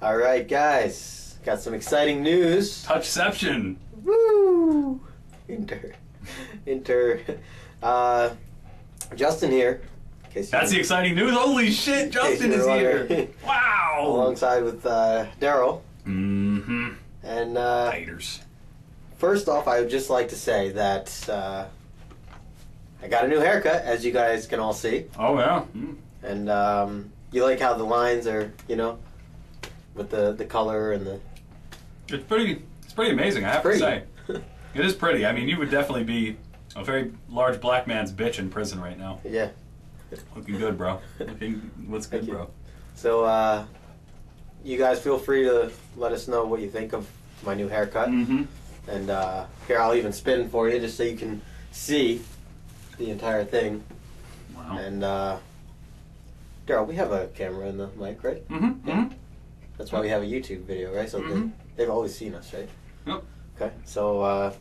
All right, guys, got some exciting news. Touchception. Woo! Justin here. That's the exciting news. Holy shit, Justin is here. Wow. Alongside with Darrell. Mm-hmm. And Fighters. First off, I would just like to say that I got a new haircut, as you guys can all see. Oh yeah. And you like how the lines are, you know, with the color and the. It's pretty amazing, I have to say. It is pretty. I mean, you would definitely be a very large black man's bitch in prison right now. Yeah. Looking good, bro. What's good, bro? So, you guys feel free to let us know what you think of my new haircut. Mm-hmm. And here, I'll even spin for you just so you can see the entire thing. Wow. And Darrell, we have a camera in the mic, right? Mm-hmm. Yeah. Mm-hmm. That's why we have a YouTube video, right? So they've always seen us, right? Yep. Okay. So,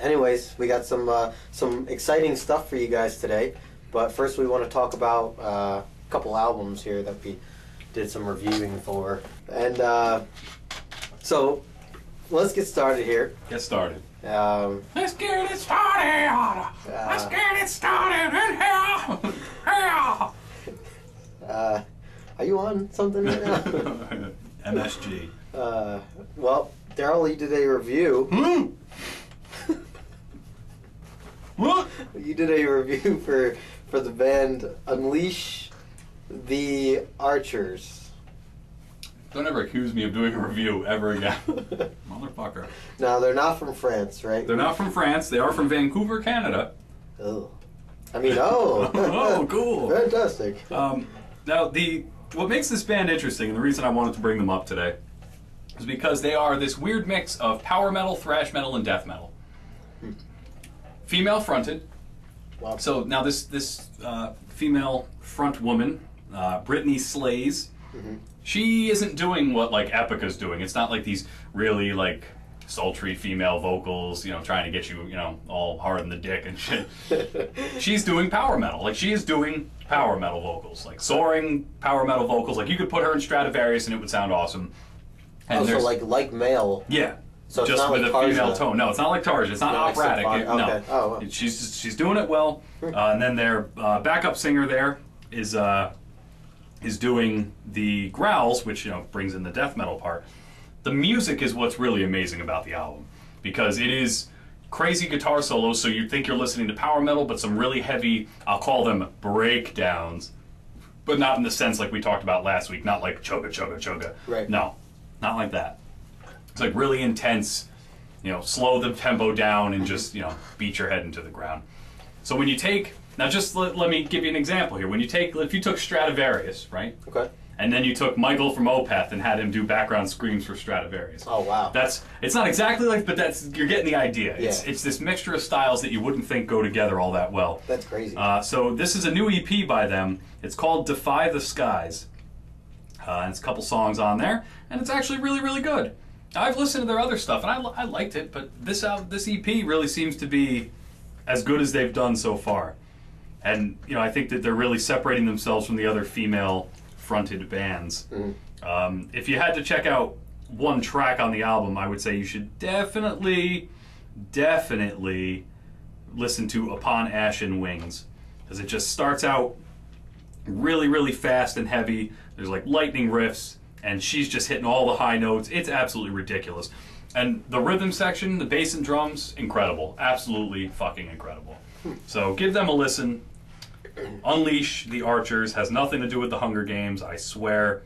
anyways, we got some exciting stuff for you guys today. But first, we want to talk about a couple albums here that we did some reviewing for. And so, let's get started here. Get started. Let's get it started. Let's get it started in here. Are you on something right now? MSG. Well, Darrell, you did a review. What? You did a review for the band Unleash the Archers. Don't ever accuse me of doing a review ever again. Motherfucker. Now, they're not from France, right? They're not from France. They are from Vancouver, Canada. Oh. I mean, oh. Oh, cool. Fantastic. Now, what makes this band interesting, and the reason I wanted to bring them up today, is because they are this weird mix of power metal, thrash metal, and death metal. Female fronted. Wow. So now this female front woman, Brittany Slays, she isn't doing what like Epica's doing. It's not like these really like sultry female vocals, you know, trying to get you, you know, all hard in the dick and shit. She's doing power metal. Like she is doing power metal vocals, like soaring power metal vocals. Like you could put her in Stradivarius and it would sound awesome. And also, like male. Yeah. So it's just not with like a Tarzan. female tone. No, it's not like Tarzan. It's not operatic. Like No. okay. Oh, wow. She's doing it well. And then their backup singer there is doing the growls, which, you know, brings in the death metal part. The music is what's really amazing about the album, because it is crazy guitar solos, so you think you're listening to power metal, but some really heavy, I'll call them breakdowns, but not in the sense like we talked about last week, not like chugga chugga chugga. Right. No, not like that. It's like really intense, you know, slow the tempo down and just, you know, beat your head into the ground. So when you take, now just let me give you an example here. When you take, if you took Stradivarius, right? Okay. And then you took Michael from Opeth and had him do background screams for Stradivarius. Oh, wow. It's not exactly like, but you're getting the idea. Yeah. It's this mixture of styles that you wouldn't think go together all that well. That's crazy. So this is a new EP by them. It's called Defy the Skies. And it's a couple songs on there, and it's actually really, really good. I've listened to their other stuff, and I liked it, but this EP really seems to be as good as they've done so far. And, you know, I think that they're really separating themselves from the other female-fronted bands. If you had to check out one track on the album, I would say you should definitely listen to Upon Ashen Wings, because it just starts out really, really fast and heavy. There's like lightning riffs, and she's just hitting all the high notes. It's absolutely ridiculous. And the rhythm section, the bass and drums, incredible. Absolutely fucking incredible. So give them a listen. Unleash the Archers. Has nothing to do with the Hunger Games, I swear.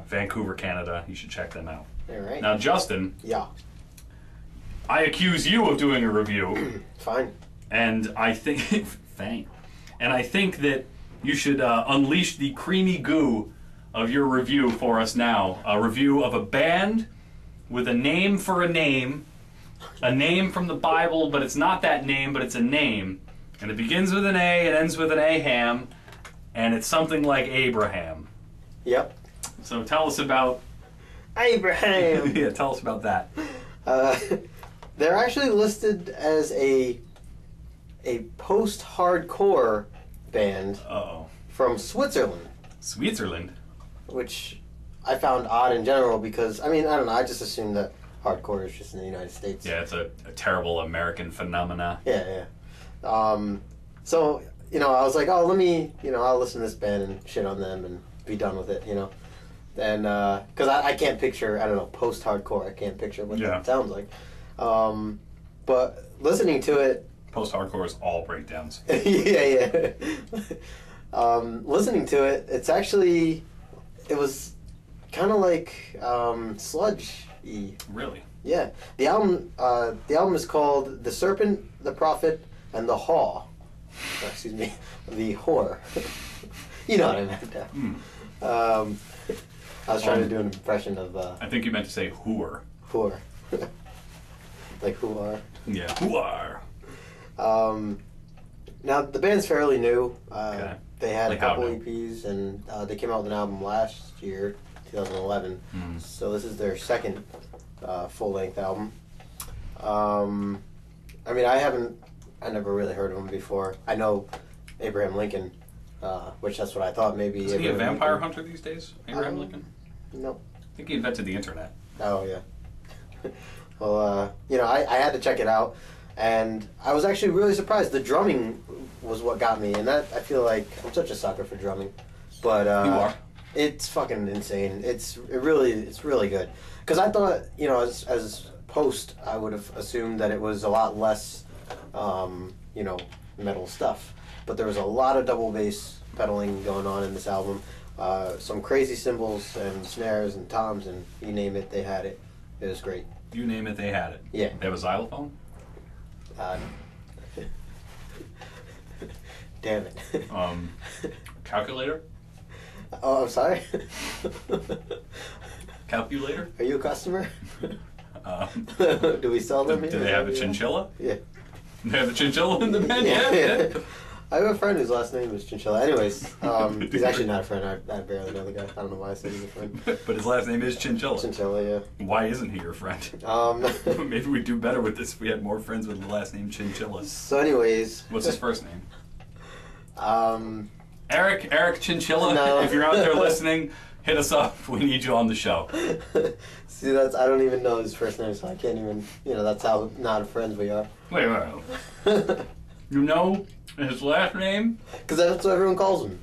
Vancouver, Canada. You should check them out. All right. Now, Justin. Yeah. I accuse you of doing a review. Fine. And I think... Fine. And I think that you should unleash the creamy goo of your review for us now. A review of a band with a name for a name from the Bible, but it's not that name, but it's a name. And it begins with an A, it ends with an Aham, and it's something like Abraham. Yep. So tell us about... Abraham! Yeah, tell us about that. They're actually listed as a post-hardcore band Uh-oh. from Switzerland. Switzerland? Which I found odd in general because, I mean, I don't know, I just assumed that hardcore is just in the United States. Yeah, it's a terrible American phenomena. Yeah. So, you know, I was like, oh, let me, you know, I'll listen to this band and shit on them and be done with it, you know. And, because I can't picture, I don't know, post-hardcore, I can't picture what that sounds like. But listening to it... Post-hardcore is all breakdowns. yeah. Listening to it, it's actually, it was kind of like sludge-y. Really? Yeah. The album is called The Serpent, the Prophet, and the Haw. Excuse me, the Whore. You know what I meant there. I was trying to do an impression of... I think you meant to say whore. Whore. Like who are? Yeah, who are? Now, the band's fairly new. Okay. They had Like a couple how new? EPs, and they came out with an album last year, 2011. So this is their second full-length album. I mean, I never really heard of them before. I know Abraham Lincoln, which that's what I thought maybe. Is he a Abraham vampire Lincoln. hunter these days, Abraham Lincoln? No. I think he invented the internet. Oh, yeah. Well, you know, I had to check it out, and I was actually really surprised. The drumming was what got me, and that I feel like I'm such a sucker for drumming. But You are. it's fucking insane. It's really good. Because I thought, you know, as post, I would have assumed that it was a lot less, you know, metal stuff. But there was a lot of double bass pedaling going on in this album. Some crazy cymbals and snares and toms, and you name it, they had it. It was great. You name it, they had it. Yeah. They have a xylophone? Damn it. Calculator? Oh, I'm sorry. Calculator? Are you a customer? Do we sell them? Do they have a chinchilla? Yeah. They have a chinchilla in the band? Yeah. I have a friend whose last name is Chinchilla. Anyways, he's actually not a friend. I barely know the guy. I don't know why I said he's a friend. But his last name is Chinchilla. Chinchilla, yeah. Why isn't he your friend? Maybe we'd do better with this if we had more friends with the last name Chinchilla. So anyways. What's his first name? Eric Eric Chinchilla, No. If you're out there listening, hit us up. We need you on the show. See, I don't even know his first name, so I can't even, you know, that's how not friends we are. Wait. You know his last name? Because that's what everyone calls him.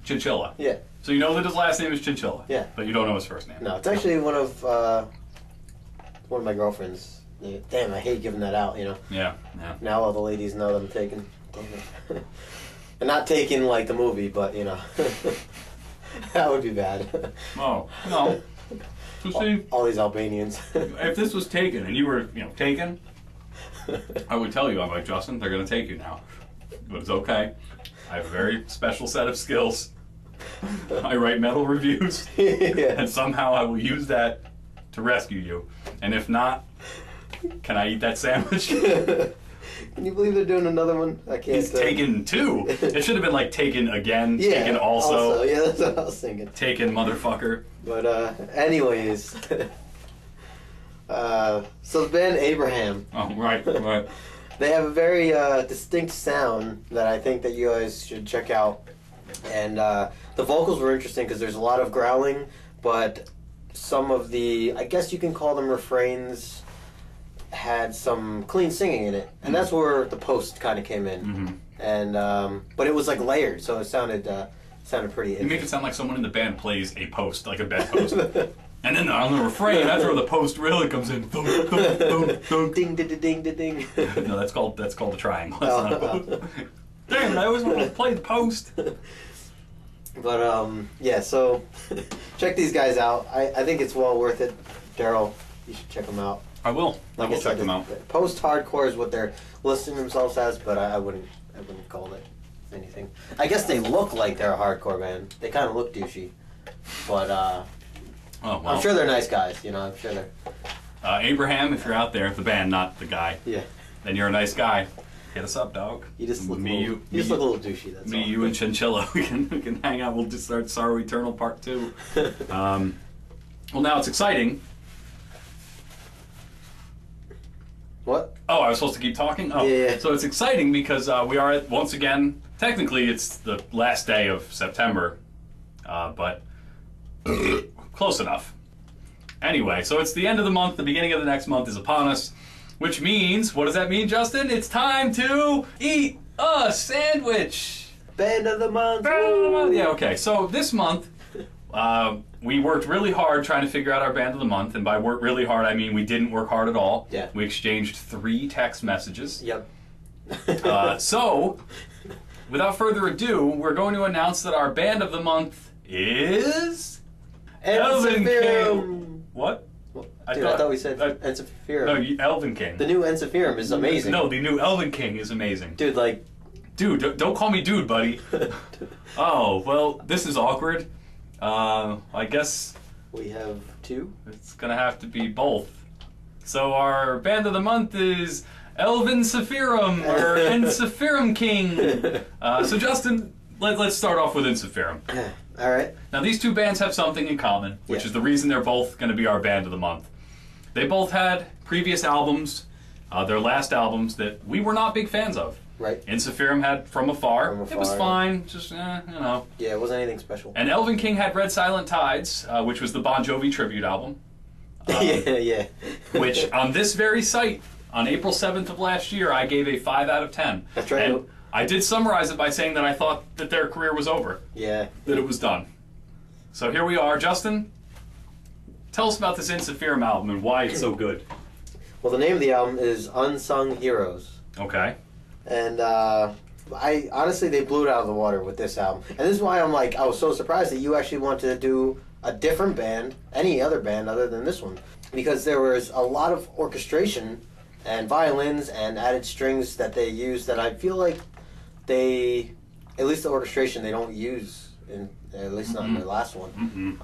Chinchilla. Yeah. So you know that his last name is Chinchilla? Yeah. But you don't know his first name? No, it's actually one of my girlfriends. Damn, I hate giving that out, you know. Yeah. Now all the ladies know that I'm taken. Damn it. And not taken like the movie, but, you know. That would be bad. Oh, no. So see, all these Albanians. if this was taken and you were, taken, I would tell you, I'm like, Justin, they're going to take you now. But it's okay. I have a very special set of skills. I write metal reviews, Yeah. and somehow I will use that to rescue you. And if not, can I eat that sandwich? Can you believe they're doing another one? I can't. He's taken two. It should have been like taken again, Yeah, taken also. Yeah, that's what I was thinking. Taken motherfucker. But anyways, so the band Abraham. Oh, right. They have a very distinct sound that I think that you guys should check out. And the vocals were interesting because there's a lot of growling, but some of the, I guess you can call them refrains, had some clean singing in it. And that's where the post kind of came in. Mm-hmm. And but it was like layered, so it sounded pretty You make it interesting. sound like someone in the band plays a post, like a bedpost. And then on the refrain, that's where the post really comes in. Thunk, thunk, thunk, thunk. Ding, ding, ding, ding, ding. No, that's called the triangle. That's not a post. Damn it, I always wanted to play the post. But yeah, so check these guys out. I think it's well worth it. Darrell, you should check them out. I will. I will check them out. Post-hardcore is what they're listing themselves as, but I wouldn't call it anything. I guess they look like they're a hardcore band. They kind of look douchey, but Oh, well. I'm sure they're nice guys. You know, I'm sure they're. Abraham, if you're out there, the band, not the guy, Yeah, then you're a nice guy. Hit us up, dog. you just look Me, you just look a little douchey. That's Me, all. you, and Chinchilla. We can hang out. We'll just start Sorrow Eternal Part 2. Well, now it's exciting. What? Oh, I was supposed to keep talking? Oh, Yeah. So it's exciting because we are, once again, technically it's the last day of September, but close enough. Anyway, so it's the end of the month, the beginning of the next month is upon us, which means, what does that mean, Justin? It's time to eat a sandwich. Band of the month. Band of the month. Yeah, okay. So this month, we worked really hard trying to figure out our band of the month, and by work really hard, I mean we didn't work hard at all. Yeah. We exchanged 3 text messages. Yep. So, without further ado, we're going to announce that our band of the month is Elven King. What? Dude, I thought we said Ensiferum. No, Elven King. The new Ensiferum is amazing. No, the new Elven King is amazing. Dude, like... Dude, don't call me dude, buddy. Oh, well, this is awkward. I guess... We have 2? It's gonna have to be both. So our band of the month is Elven Sephirum, or Ensiferum King. So Justin, let's start off with Ensiferum. All right. Now these 2 bands have something in common, which is the reason they're both going to be our band of the month. They both had previous albums, their last albums, that we were not big fans of. Right. Ensiferum had From Afar. It was fine, just, you know. Yeah, it wasn't anything special. And Elven King had Red Silent Tides, which was the Bon Jovi tribute album. Yeah. Which, on this very site, on April 7th of last year, I gave a 5 out of 10. That's right. And I did summarize it by saying that I thought that their career was over. Yeah. That it was done. So here we are. Justin, tell us about this Ensiferum album and why it's so good. Well, the name of the album is Unsung Heroes. Okay. And I honestly, they blew it out of the water with this album. And this is why I was so surprised that you actually wanted to do a different band, any other band other than this one. Because there was a lot of orchestration and violins and added strings that they used that I feel like they, at least the orchestration, they don't use, at least not in their last one.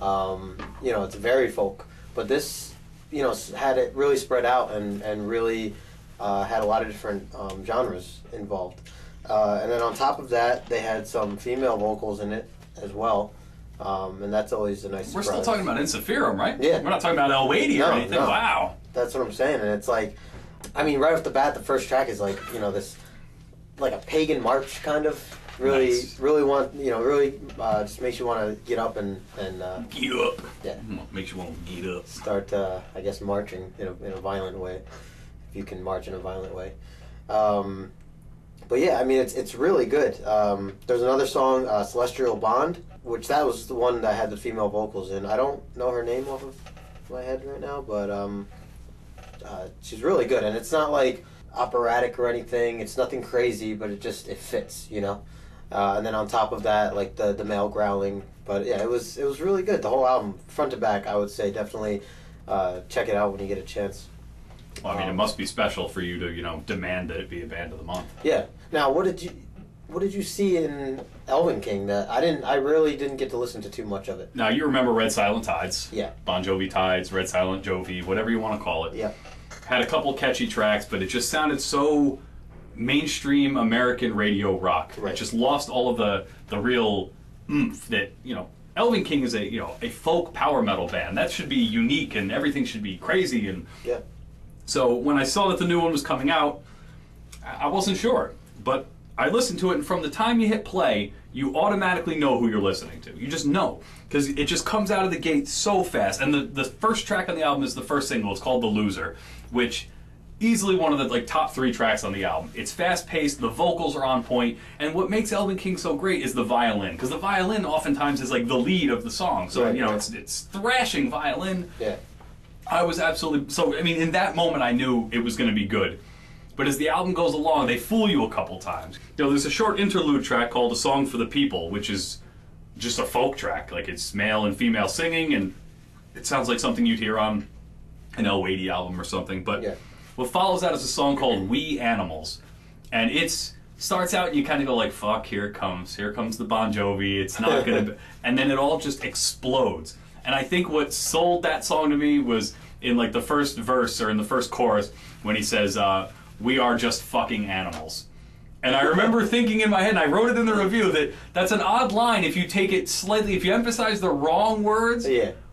You know, it's very folk. But this, you know, had it really spread out and really had a lot of different genres involved. And then on top of that, they had some female vocals in it as well. And that's always a nice surprise. We're still talking about Ensiferum, right? Yeah. We're not talking about Elwady or anything. No. Wow. That's what I'm saying. And it's like, I mean, right off the bat, the first track is like, you know, this, like a pagan march kind of. Really, nice. Really just makes you want to get up and get up. Yeah. Makes you want to get up. Start, I guess, marching in a violent way, if you can march in a violent way. But yeah, I mean, it's really good. There's another song, Celestial Bond, which that was the one that had the female vocals in. I don't know her name off of my head right now, but she's really good. And it's not like operatic or anything. It's nothing crazy, but it fits, you know. And then on top of that, like the male growling. But yeah, it was really good. The whole album, front to back, I would say definitely check it out when you get a chance. Well, I mean, it must be special for you to, you know, demand that it be a band of the month. Yeah. Now, what did you see in Elven King that I really didn't get to listen to too much of it? Now, you remember Red Silent Tides. Yeah. Bon Jovi Tides, Red Silent Jovi, whatever you want to call it. Yeah. Had a couple catchy tracks, but it just sounded so mainstream American radio rock. Right. It just lost all of the real oomph that, you know, Elven King is a folk power metal band. That should be unique and everything should be crazy. And yeah. So when I saw that the new one was coming out, I wasn't sure. But I listened to it, and from the time you hit play, you automatically know who you're listening to. You just know. Because it just comes out of the gate so fast. And the first track on the album is the first single. It's called The Loser, which easily one of the top 3 tracks on the album. It's fast-paced, the vocals are on point, and what makes Elven King so great is the violin. Because the violin oftentimes is like the lead of the song. So, you know, it's thrashing violin. Yeah. I was absolutely... So, I mean, in that moment, I knew it was going to be good. But as the album goes along, they fool you a couple times. You know, there's a short interlude track called A Song for the People, which is just a folk track. Like, it's male and female singing, and it sounds like something you'd hear on an Elwady album or something. But what follows that is a song called We Animals. And it starts out, and you kind of go like, fuck, here it comes. Here comes the Bon Jovi. It's not going to... And then it all just explodes. And I think what sold that song to me was in like the first verse or in the first chorus when he says, we are just fucking animals. And I remember thinking in my head, and I wrote it in the review, that's an odd line if you take it slightly, if you emphasize the wrong words,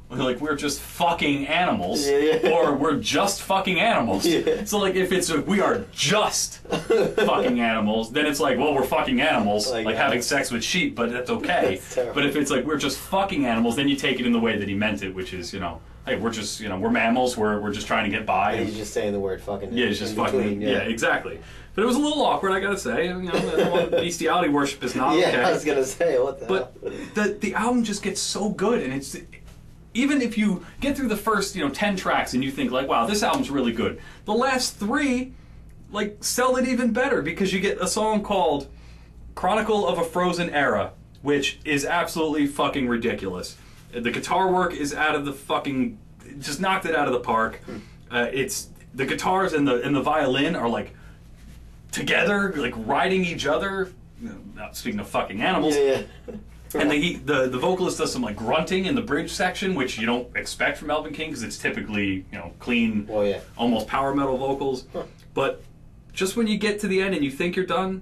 Like, we're just fucking animals, Yeah. or we're just fucking animals. Yeah. So, like, if it's we are just fucking animals, then it's like, well, we're fucking animals, like having sex with sheep, but that's okay. That's terrible. But if it's like, we're just fucking animals, then you take it in the way that he meant it, which is, hey, we're just, we're mammals, we're just trying to get by. And he's just saying the word fucking. Yeah, it's just fucking. Between, yeah, exactly. But it was a little awkward, I gotta say. Bestiality worship is not okay. I was gonna say, what the hell? But the album just gets so good, and it's even if you get through the first 10 tracks and you think like, wow, this album's really good, the last 3 like sell it even better, because you get a song called Chronicle of a Frozen Era, which is absolutely fucking ridiculous. The guitar work is out of the fucking, just knocked it out of the park. It's the guitars and the violin are like together, like riding each other. Not speaking of fucking animals. Yeah. And the vocalist does some like grunting in the bridge section, which you don't expect from Elven King, because it's typically clean, almost power metal vocals. But just when you get to the end and you think you're done,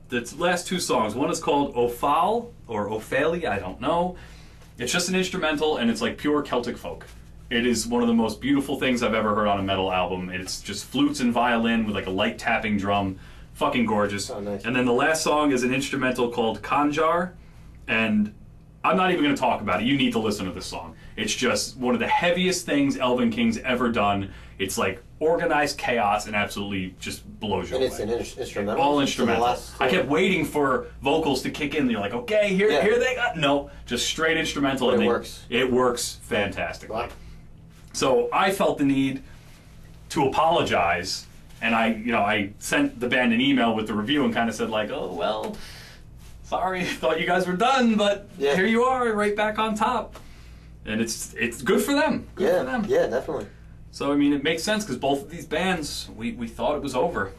the last 2 songs. One is called Ophal or Ophalie, I don't know. It's just an instrumental, and it's like pure Celtic folk. It is one of the most beautiful things I've ever heard on a metal album. It's just flutes and violin with like a light tapping drum. Fucking gorgeous. Oh, nice. And then the last song is an instrumental called Kanjar. And I'm not even going to talk about it. You need to listen to this song. It's just one of the heaviest things Elven King's ever done. It's like organized chaos and absolutely just blows you away. And it's an instrumental? All instrumental. I kept waiting for vocals to kick in. You're like, okay, here they go. No, just straight instrumental. But and it works. It works fantastically. Wow. So I felt the need to apologize, and I sent the band an email with the review and kind of said like, oh, well, sorry, thought you guys were done, but here you are, right back on top. And it's good for them. Good for them. Yeah, definitely. So, I mean, it makes sense, because both of these bands, we thought it was over.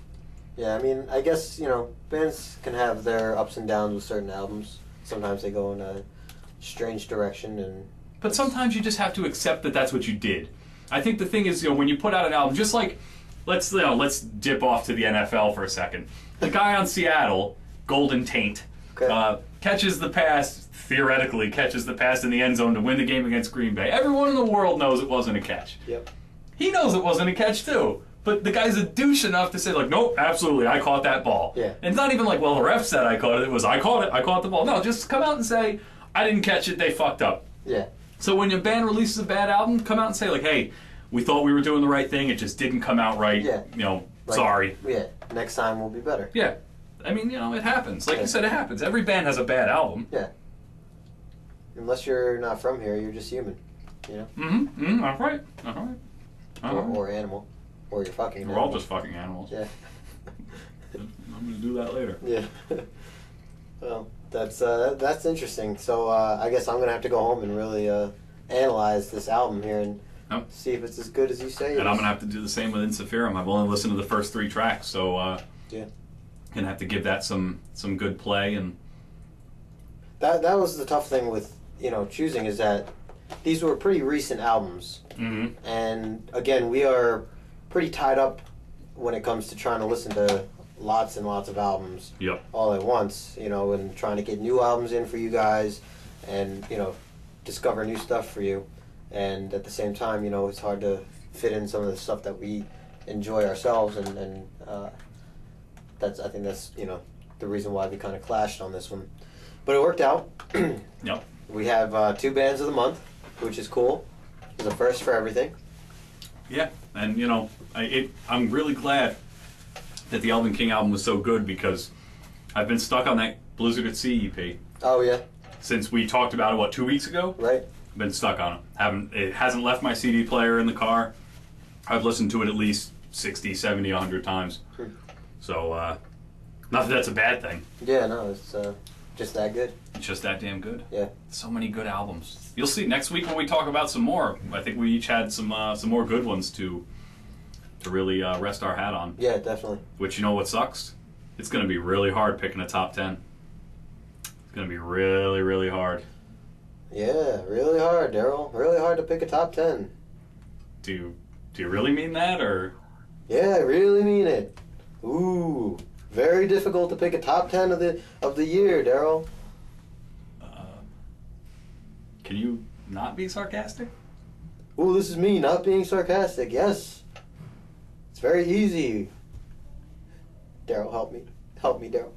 Yeah, I mean, I guess, bands can have their ups and downs with certain albums. Sometimes they go in a strange direction. But sometimes you just have to accept that that's what you did. I think the thing is, when you put out an album, just like, let's dip off to the NFL for a second. The guy on Seattle, Golden Taint, catches the pass, theoretically catches the pass in the end zone to win the game against Green Bay. Everyone in the world knows it wasn't a catch. Yep. He knows it wasn't a catch too. But the guy's a douche enough to say like, nope, absolutely, I caught that ball. Yeah. And it's not even like, well, the ref said I caught it. It was, I caught the ball. No, just come out and say, I didn't catch it, they fucked up. Yeah. So when your band releases a bad album, come out and say like, hey, we thought we were doing the right thing, it just didn't come out right. Yeah. Sorry. Yeah. Next time will be better. Yeah. I mean, it happens. Like you said, it happens. Every band has a bad album. Yeah. Unless you're not from here, you're just human. All right. Or animal. Or you're fucking animal. We're all just fucking animals. Yeah. I'm going to do that later. Yeah. Well, that's interesting. So I guess I'm going to have to go home and really analyze this album here and see if it's as good as you say it is. And I'm going to have to do the same with Insephirum. I've only listened to the first 3 tracks, so yeah. Gonna have to give that some good play. And that was the tough thing with choosing, is that these were pretty recent albums. Mm-hmm. And again, we are pretty tied up when it comes to trying to listen to lots and lots of albums all at once, and trying to get new albums in for you guys and, discover new stuff for you. And at the same time, it's hard to fit in some of the stuff that we enjoy ourselves, and I think that's, the reason why we kind of clashed on this one. But it worked out. Yep. We have 2 bands of the month, which is cool. It's a first for everything. Yeah, and I'm really glad that the Elven King album was so good, because I've been stuck on that Blizzard at Sea EP. Oh yeah. Since we talked about it, 2 weeks ago? Right. I've been stuck on it. It hasn't left my CD player in the car. I've listened to it at least 60, 70, 100 times. So, not that that's a bad thing. Yeah, no, it's just that good. It's just that damn good. Yeah. So many good albums. You'll see next week when we talk about some more. I think we each had some more good ones to really rest our hat on. Yeah, definitely. Which, what sucks? It's going to be really hard picking a top 10. It's going to be really, really hard. Yeah, really hard, Darrell. Really hard to pick a top 10. Do you really mean that, or? Yeah, I really mean it. Ooh, very difficult to pick a top 10 of the year, Darrell. Can you not be sarcastic? Ooh, this is me not being sarcastic. Yes. It's very easy. Darrell, help me. Help me, Darrell.